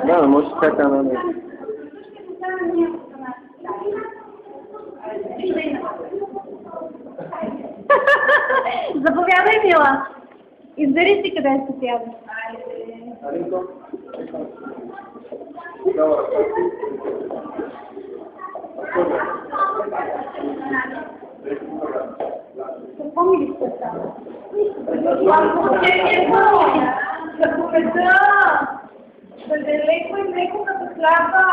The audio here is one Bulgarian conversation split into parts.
Да, може така на мен. Заповядай, Мила. Избери си къде ще сядеш. Какво ми ли ще става? Заповеда! Бъде леко и леко като хляба.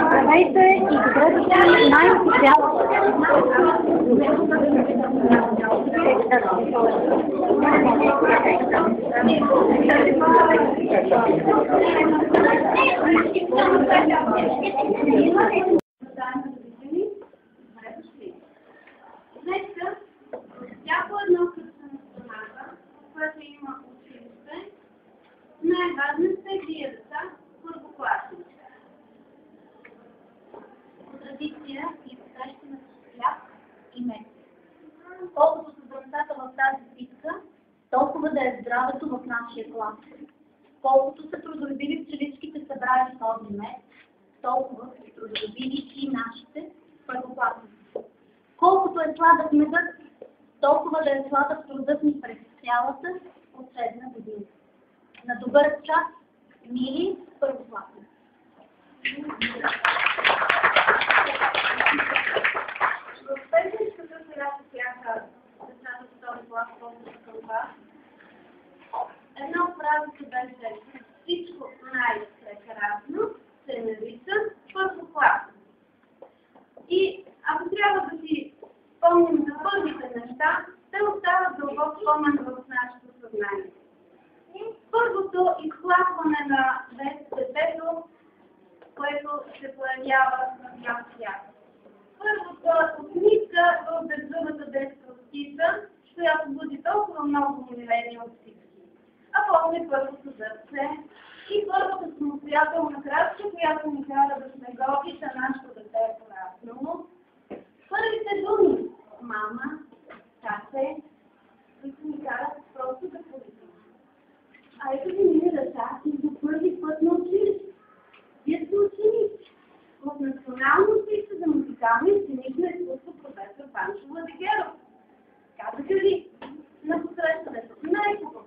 Здравейте и добре дошли на Днеска, всяко едно сърце на страната, което има училище, най-важното е вие деца, първокласници. По традиция и посещена с хляб и мед. Колкото са децата в тази битка, толкова да е здравето в нашия клас. Колкото са трудолюбиви пчеличките събрали този мед, толкова са трудолюбиви и нашите първокласници. Колкото е сладък медът, толкова да е сладък трудът ни през цялата учебна година. На добър час, мили първокласници! В петничката сега бяха децата в втори клас, колкото към вас. Една от фразите беше: всичко най-прекрасно се нарича първокласно. И ако трябва да си спомним за първите неща, те остават дълбок спомен в нашето съзнание. Първото изхлапване на детето, което се появява на бял свят. Първата усмивка в беззъбата детска птица, която буди толкова много умиление от всички. А после първото зърце и първата самостоятелна крачка, която ни кара да сме горди, че нашето дете е пораснало. Първите думи – мама, тате, които ни карат просто да полетим. А ето ви ние деца и за първи път на училище. Вие сте ученици. В Национално училище за музикално и сценично изкуство професор Панчо Владигеров. Казаха ви на посрещането най-хубаво.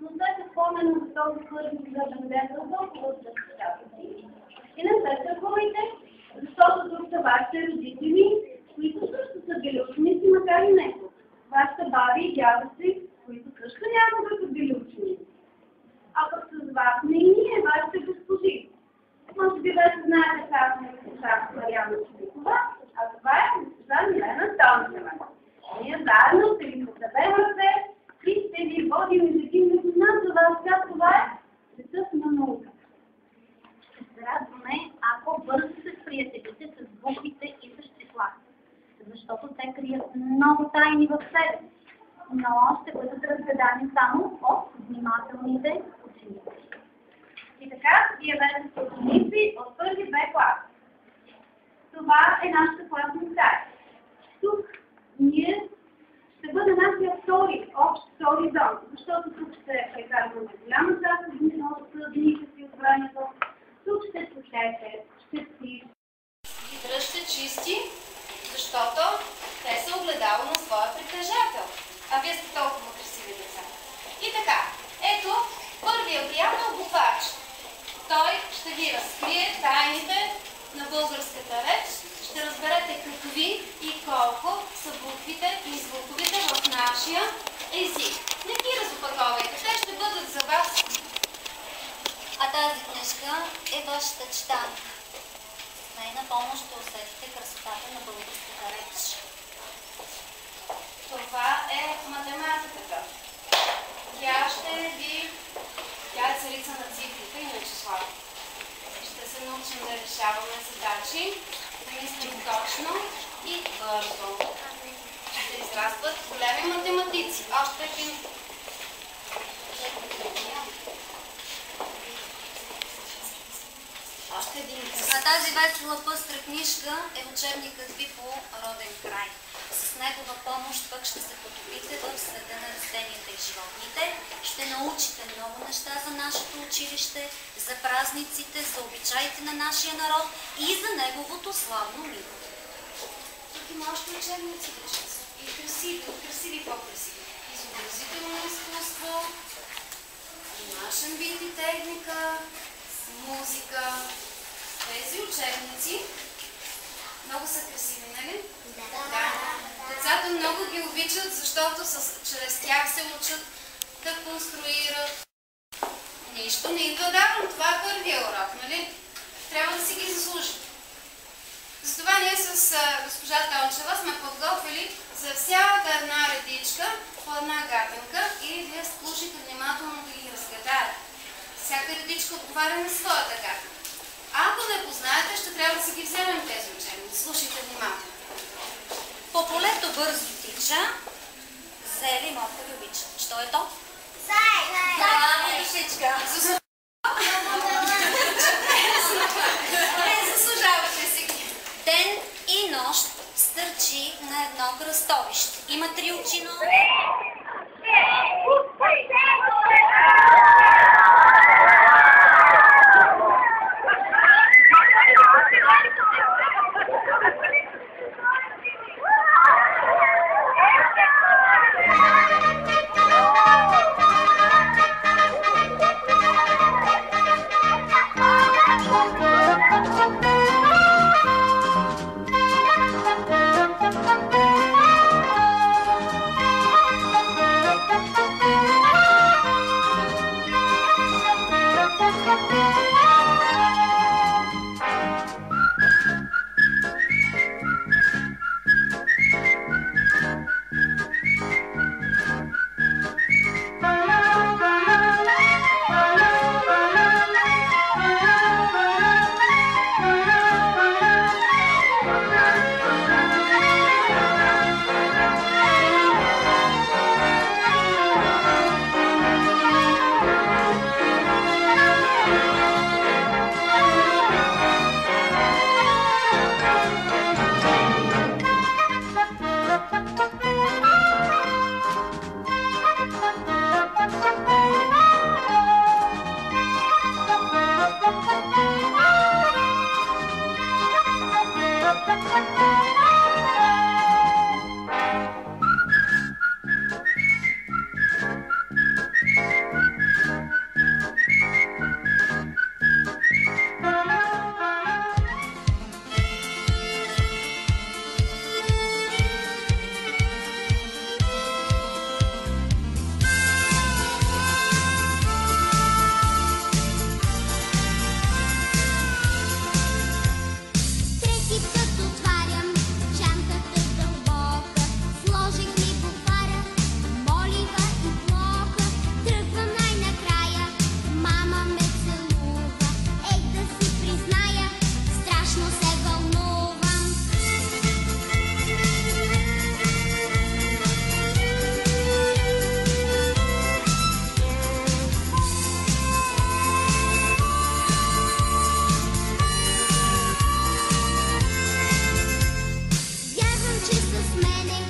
Но след спомена за този първи гърбен ден за толкова за децата си. И не се страхувайте, защото тук са вашите родители, които също са били ученици, макар и не. Вашите баби и дядовци, които също някога са били ученици. А пък с вас не и ние, вашите госпожи. Може би вече знаете как не госпожа Мариана Чубикова, а това е госпожа Милена Стончева. Ние заедно ще ви посъбем ръце и ще ви водим езики на това, сега това е светът на науката. Ще се радваме, ако бързо се сприятелите с буквите и с числата, защото те крият много тайни в себе си, но ще бъдат разгадани само от внимателните ученици. И така, вие вече сте ученици от първи две класи. Това е нашата класна стая. Тук ние ще бъде нашия общ втори зон, защото тук ще прекарваме голяма част от дните си от времето. Тук ще слушайте, ще си. Ги дръжте чисти, защото те са огледало на своя притежател. вие сте толкова красиви деца. И така, ето, първият приятел буквач. Той ще ви разкрие тайните на българската реч. Ще разберете какви и колко са буквите и звуковите в нашия език. Не ги разопаковайте, те ще бъдат за вас. А тази книжка е вашата читалка. С нейна помощ ще усетите красотата на българската реч. Това е математиката. Тя е царица на цифрите и на числа. Ще се научим да решаваме задачи, да мислим точно и бързо. Ще израстват големи математици. Още един. А тази весела пъстра книжка е учебникът ви по роден край. С негова помощ пък ще се потопите в света на растенията и животните. Ще научите много неща за нашето училище, за празниците, за обичаите на нашия народ и за неговото славно минало. Тук има още учебници, и красиви, по-красиви. Изобразително изкуство, нашен вид и техника, музика. Тези учебници много са красиви, нали? Да. Децата много ги обичат, защото чрез тях се учат да конструират. Нищо не идва даром. Това е първия урок, нали? Трябва да си ги заслужим. Затова ние с госпожа Тончева сме подготвили за всяка една редичка по една гатенка и вие слушайте внимателно да ги разгадаете. Всяка редичка отговаря на своята гатенка. Ако не познаете, ще трябва да си ги вземем тези учебници. Слушайте внимателно. По полето бързо тича, зели морка ви обича. Що е то? Лисичка. Заслужавате си ги. Ден и нощ стърчи на едно кръстовище. Има 3 очи, но... Вярвам, че с мене